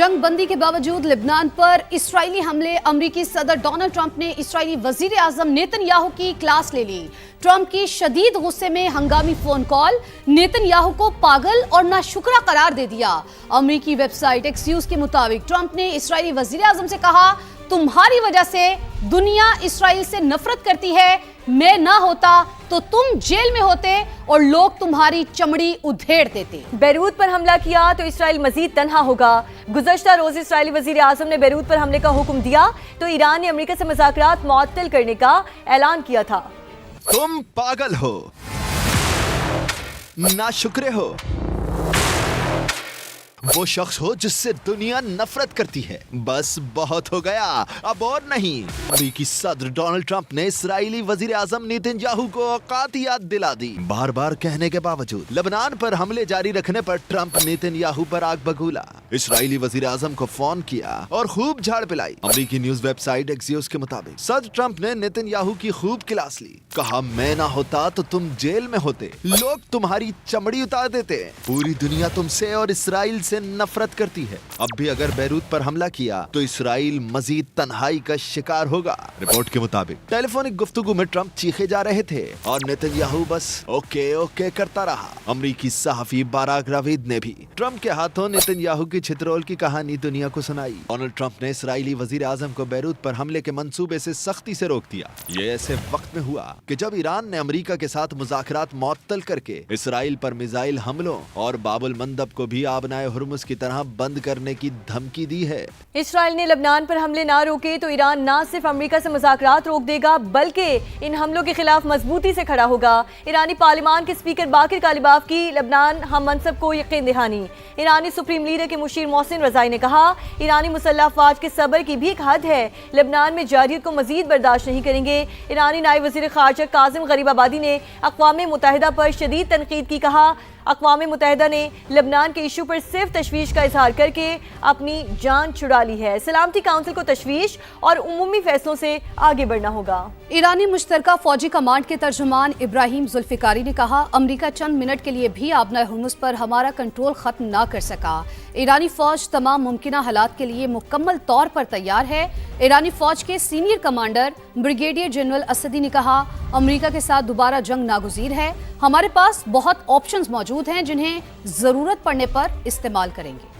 जंगबंदी के बावजूद लिबनान पर इस्राएली हमले, अमरीकी सदर डोनाल्ड ट्रंप ने इस्राएली वजीर आजम नेतन्याहू की क्लास ले ली। ट्रंप की शदीद गुस्से में हंगामी फोन कॉल, नेतन्याहू को पागल और नाशुक्रा करार दे दिया। अमरीकी वेबसाइट एक्सियोस के मुताबिक ट्रंप ने इस्राएली वजीर आजम से कहा, तुम्हारी वजह से दुनिया इस्राएल से नफरत करती है, मैं ना होता तो तुम जेल में होते और लोग तुम्हारी चमड़ी उधेड़ देते। बैरूत पर हमला किया तो इस्राएल मजीद तन्हा होगा। गुज़श्ता रोज इस्राएली वजीर आजम ने बैरूत पर हमले का हुक्म दिया तो ईरान ने अमेरिका से मुज़ाकरात मुअत्तल करने का ऐलान किया था। तुम पागल हो, नाशुक्रे हो, वो शख्स हो जिससे दुनिया नफरत करती है। बस बहुत हो गया, अब और नहीं। अमेरिकी सदर डोनाल्ड ट्रंप ने इस्राएली वजीर आजम नेतन्याहू को औकात याद दिला दी। बार बार कहने के बावजूद लेबनान पर हमले जारी रखने पर ट्रंप नेतन्याहू पर आग बगूला। इस्राएली वजीर आजम को फोन किया और खूब झाड़ पिलाई। अमेरिकी न्यूज वेबसाइट एक्सियोस के मुताबिक सदर ट्रंप ने नेतन्याहू की खूब क्लास ली। कहा, मैं ना होता तो तुम जेल में होते, लोग तुम्हारी चमड़ी उतार देते। पूरी दुनिया तुमसे और इस्राएल से नफरत करती है। अब भी अगर बैरूत पर हमला किया तो इस्राएल मजीद तन्हाई का शिकार होगा। रिपोर्ट के मुताबिक टेलीफोनिक गुफ्तगू में ट्रंप चीखे जा रहे थे और नेतन्याहू बस ओके ओके करता रहा। अमरीकी सहाफी बाराक राविद ने भी ट्रंप के हाथों नेतन्याहू की छितरोल की कहानी दुनिया को सुनाई। डोनाल्ड ट्रंप ने इस्राएली वजीर आजम को बैरूत पर हमले के मंसूबे से सख्ती से रोक दिया। ये ऐसे वक्त में हुआ कि जब ईरान ने अमेरिका के साथ मुज़ाकरात मुअत्तल करके इस्राएल पर मिसाइल हमलों और बाबुल मंदब को भी आबनाए हुर्मुज़ की तरह बंद करने की धमकी दी है। इस्राएल ने लेबनान पर हमले ना रोके तो ईरान ना सिर्फ अमेरिका से मुज़ाकरात रोक देगा बल्कि इन हमलों के खिलाफ मजबूती से खड़ा होगा। ईरानी पार्लिमान के स्पीकर बाकिर कालिबाफ की लेबनान हम मनसब को यकीन दहानी। ईरानी सुप्रीम लीडर के मुशीर मोहसिन रज़ाई ने कहा, ईरानी मुसल्लह अफवाज के सब्र की भी एक हद है, लेबनान में जारियत को मजीद बर्दाश्त नहीं करेंगे। ईरानी नायब वज़ीर ख़ारजा काज़िम गरीबाबादी ने अक़वाम मुत्तहिदा पर शदीद तनकीद की। कहा, अक़वाम मुत्तहिदा ने लेबनान के इशू पर सिर्फ तशवीश का इजहार करके अपनी जान छुड़ा ली है। सलामती काउंसिल को तशवीश और उमूमी फैसलों से आगे बढ़ना होगा। ईरानी मुश्तरका फौजी कमांड के तर्जुमान इब्राहिम जुल्फिकारी ने कहा, अमेरिका चंद मिनट के लिए भी आबनाए हुर्मुज़ पर हमारा कंट्रोल खत्म ना कर सका। ईरानी फौज तमाम मुमकिना हालात के लिए मुकम्मल तौर पर तैयार है। ईरानी फौज के सीनियर कमांडर ब्रिगेडियर जनरल असदी ने कहा, अमेरिका के साथ दोबारा जंग नागुज़ीर है, हमारे पास बहुत ऑप्शंस मौजूद हैं जिन्हें जरूरत पड़ने पर इस्तेमाल करेंगे।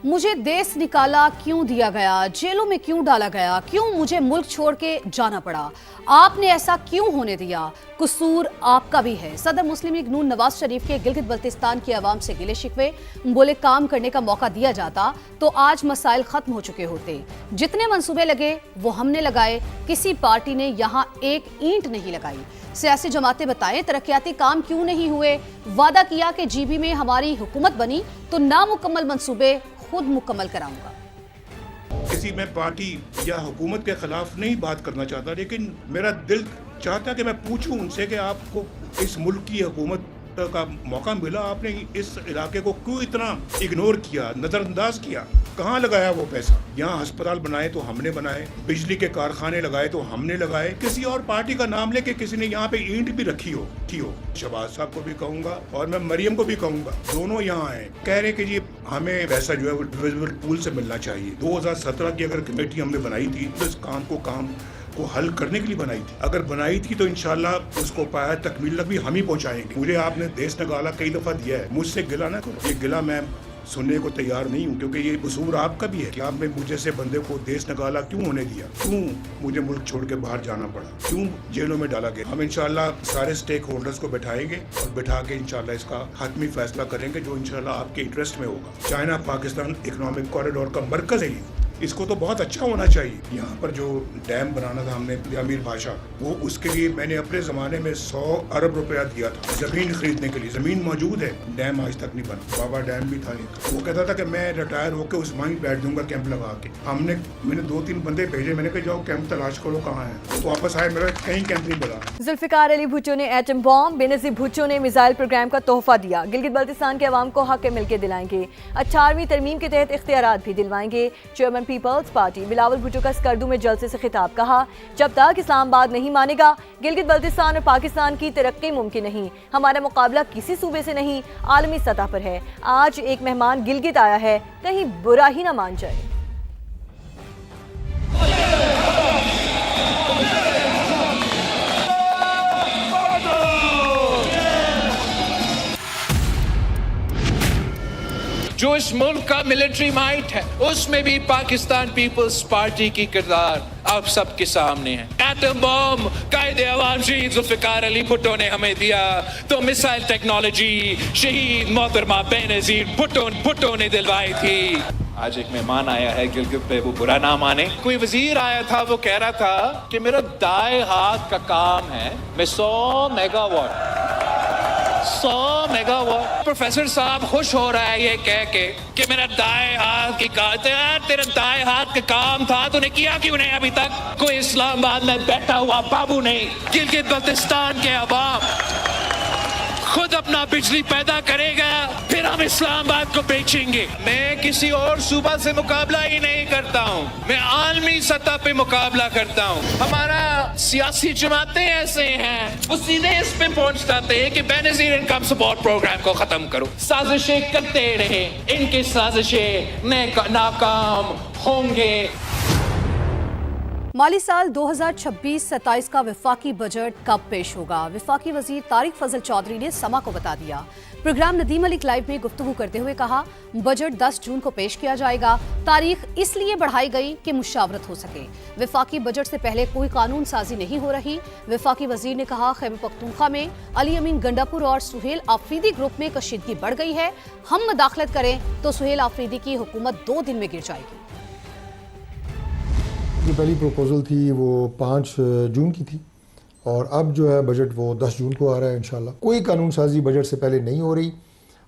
मुझे देश निकाला क्यों दिया गया, जेलों में क्यों डाला गया, क्यों मुझे मुल्क छोड़ के जाना पड़ा, आपने ऐसा क्यों होने दिया, कसूर आपका भी है। सदर मुस्लिम लीग नून नवाज शरीफ के गिलगित बल्तिस्तान की आवाम से गिले शिकवे, बोले काम करने का मौका दिया जाता तो आज मसाइल खत्म हो चुके होते। जितने मंसूबे लगे वो हमने लगाए, किसी पार्टी ने यहाँ एक ईंट नहीं लगाई। सियासी जमातें बताएं तरक्याती काम क्यों नहीं हुए, वादा किया कि जीबी में हमारी हुकूमत बनी तो नामुकम्मल मंसूबे खुद मुकम्मल कराऊंगा। किसी मैं पार्टी या हुकूमत के खिलाफ नहीं बात करना चाहता, लेकिन मेरा दिल चाहता कि मैं पूछूं उनसे कि आपको इस मुल्क की हुकूमत का मौका मिला, आपने इस इलाके को क्यों इतना इग्नोर किया, नज़रअंदाज किया, कहाँ लगाया वो पैसा। यहाँ अस्पताल बनाए तो हमने बनाए, बिजली के कारखाने लगाए तो हमने लगाए, किसी और पार्टी का नाम लेके किसी ने यहाँ पे ईंट भी रखी हो शहबाज साहब को भी कहूँगा और मैं मरियम को भी कहूँगा, दोनों यहाँ आए कह रहे कि जी हमें पैसा जो है वो डिविजिबल पूल से मिलना चाहिए। 2017 की अगर कमेटी हमने बनाई थी तो इस काम को हल करने के लिए बनाई थी, अगर बनाई थी तो इंशाल्लाह उसको पाया तकमील तक भी हम ही पहुंचाएंगे। मुझे आपने देश निकाला कई दफा दिया है, मुझसे गिला ना करो, ये गिला मैं सुनने को तैयार नहीं हूँ, क्योंकि ये कसूर आपका भी है कि आपने मुझे से बंदे को देश निकाला क्यों होने दिया, क्यों मुझे मुल्क छोड़ के बाहर जाना पड़ा, क्यों जेलों में डाला गया। हम इंशाल्लाह सारे स्टेक होल्डर्स को बैठाएंगे और बैठा के इंशाल्लाह इसका हतमी फैसला करेंगे जो इंशाल्लाह आपके इंटरेस्ट में होगा। चाइना पाकिस्तान इकोनॉमिक कॉरिडोर का मरकज है, इसको तो बहुत अच्छा होना चाहिए। यहाँ पर जो डैम बनाना था हमने अमीर भाषा, वो उसके लिए मैंने अपने ज़माने में 100 अरब रुपया दिया था ज़मीन खरीदने के लिए। ज़मीन मौजूद है, डैम आज तक नहीं बना। बाबा डैम भी था एक, वो कहता था कि मैं रिटायर होकर उस वहीं बैठ दूंगा कैंप लगा के। मैंने 2-3 बंदे भेजे, मैंने कहा जाओ कैंप तलाश करो कहाँ है, तो वापस आए, मेरा कहीं कैंप नहीं बना। जुल्फिकार अली भुट्टो ने एटम बॉम्ब, बेनज़ीर भुट्टो ने मिसाइल प्रोग्राम का तोहफा दिया। गिलगित बल्तिस्तान के अवाम को हक मिल के दिलाएंगे। 18वीं तरमीम के तहत इख्तियारात भी दिलवाएंगे। चेयरमैन पीपल्स पार्टी। बिलावल भुट्टो का स्कर्दू में जलसे से खिताब, कहा जब तक इस्लामाबाद नहीं मानेगा गिलगित बल्तिस्तान और पाकिस्तान की तरक्की मुमकिन नहीं। हमारा मुकाबला किसी सूबे से नहीं, आलमी सतह पर है। आज एक मेहमान गिलगित आया है, कहीं बुरा ही ना मान जाए। जो इस मुल्क का मिलिट्री माइट है, उसमें भी पाकिस्तान पीपल्स पार्टी की किरदार आप सबके सामने है। एटम बम कायदे अवाम शहीद जुल्फिकार अली भुट्टो ने हमें दिया, तो मिसाइल टेक्नोलॉजी शहीद मोहतरमा बेनजीर भुट्टो ने दिलवाई थी। आज एक मेहमान आया है गिलगित पे, वो बुरा ना माने। कोई वजीर आया था, वो कह रहा था कि मेरा दाएं हाथ का काम है, मैं 100 मेगावाट। प्रोफेसर साहब खुश हो रहा है ये कह के कि मेरा दाएं हाथ की तेरा दाएं हाथ का काम था, तूने किया क्यों नहीं अभी तक? कोई इस्लामाबाद में बैठा हुआ बाबू नहीं, गिलगित बल्तिस्तान के अवाम खुद अपना बिजली पैदा करेगा, फिर हम इस्लामाबाद को बेचेंगे। मैं किसी और सूबा से मुकाबला ही नहीं करता हूँ, मैं आलमी सतह पे मुकाबला करता हूँ। हमारा सियासी जमातें ऐसे हैं, वो सीधे इस पे पहुंच जाते हैं कि बेनजीर इनकम सपोर्ट प्रोग्राम को खत्म करो। साजिशें करते रहे, इनकी साजिशें नाकाम होंगे। माली साल 2026-27 का विफाकी बजट कब पेश होगा? विफाकी वजीर तारिक फजल चौधरी ने समा को बता दिया। प्रोग्राम नदीम मलिक लाइव में गुफ्तगू करते हुए कहा, बजट 10 जून को पेश किया जाएगा। तारीख इसलिए बढ़ाई गई कि मुशावरत हो सके। विफाकी बजट से पहले कोई कानून साजी नहीं हो रही। विफाकी वजीर ने कहा, खैबर पख्तूनख्वा में अली अमीन गंडापुर और सुहेल आफरीदी ग्रुप में कशीदगी बढ़ गई है। हम मुदाखलत करें तो सुहेल आफरीदी की हुकूमत 2 दिन में गिर जाएगी। जो पहली प्रपोजल थी वो 5 जून की थी और अब जो है बजट वो 10 जून को आ रहा है इंशाल्लाह। कोई कानून साजी बजट से पहले नहीं हो रही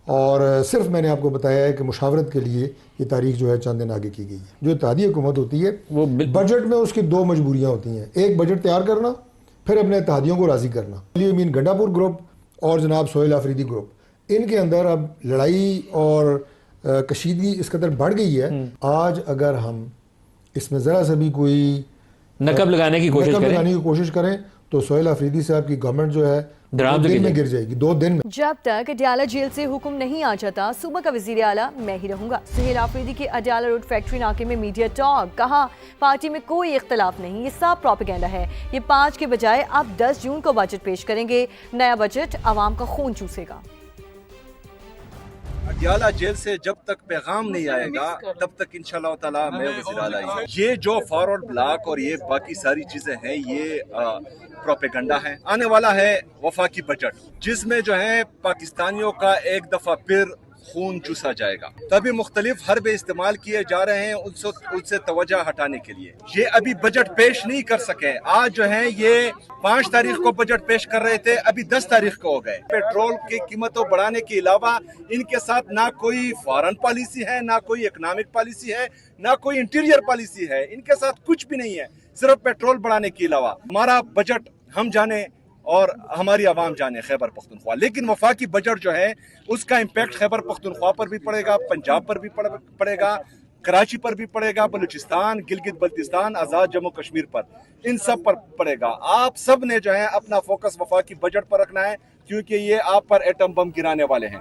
और सिर्फ मैंने आपको बताया है कि मुशावरत के लिए ये तारीख जो है चंद दिन आगे की गई है। जो इत्तेहादी हुकूमत होती है वो बजट में उसकी 2 मजबूरियाँ होती हैं, एक बजट तैयार करना, फिर अपने इत्तेहादियों को राज़ी करना। अली अमीन गंडापुर ग्रुप और जनाब सोहेल आफरीदी ग्रुप, इनके अंदर अब लड़ाई और कशीदगी इस कदर बढ़ गई है। आज अगर हम इसमें ज़रा सा भी कोई नकब लगाने की कोशिश करें तो सोहेल आफरीदी साहब की गवर्नमेंट जो है 2 दिन में गिर जाएगी, 2 दिन में। जब तक अडयाला जेल से हुक्म नहीं आ जाता, सूबा का वजीर आला मैं ही रहूंगा। सुहेल आफरीदी की अडयाला रोड फैक्ट्री नाके में मीडिया टॉक, कहा पार्टी में कोई इख्तलाफ नहीं, ये सब प्रोपेगेंडा है। ये 5 के बजाय अब 10 जून को बजट पेश करेंगे। नया बजट आवाम का खून चूसेगा। अडयाला जेल से जब तक पैगाम नहीं आएगा तब तक इंशाल्लाह ताला मैं वज़ीर आला ही। ये जो फॉरवर्ड ब्लॉक और ये बाकी सारी चीजें हैं, ये प्रोपेगेंडा है। आने वाला है वफाकी बजट, जिसमें जो है पाकिस्तानियों का एक दफा फिर खून चूसा जाएगा। तभी मुख्तलिफ हरबे इस्तेमाल किए जा रहे हैं उनसे तवज्जो हटाने के लिए। ये अभी बजट पेश नहीं कर सके। आज जो है ये 5 तारीख को बजट पेश कर रहे थे, अभी 10 तारीख को हो गए। पेट्रोल की कीमतों बढ़ाने के अलावा इनके साथ ना कोई फॉरेन पॉलिसी है, ना कोई इकोनॉमिक पॉलिसी है, ना कोई इंटीरियर पॉलिसी है। इनके साथ कुछ भी नहीं है, सिर्फ पेट्रोल बढ़ाने के अलावा। हमारा बजट हम जाने और हमारी आवाम जाने खैबर पख्तूनख्वा, लेकिन वफाकी बजट जो है उसका इम्पैक्ट खैबर पख्तूनख्वा पर भी पड़ेगा, पंजाब पर भी पड़ेगा, कराची पर भी पड़ेगा, बलूचिस्तान, गिलगित बल्तिस्तान, आज़ाद जम्मू कश्मीर पर, इन सब पर पड़ेगा। आप सब ने जो है अपना फोकस वफाकी बजट पर रखना है, क्योंकि ये आप पर एटम बम गिराने वाले हैं।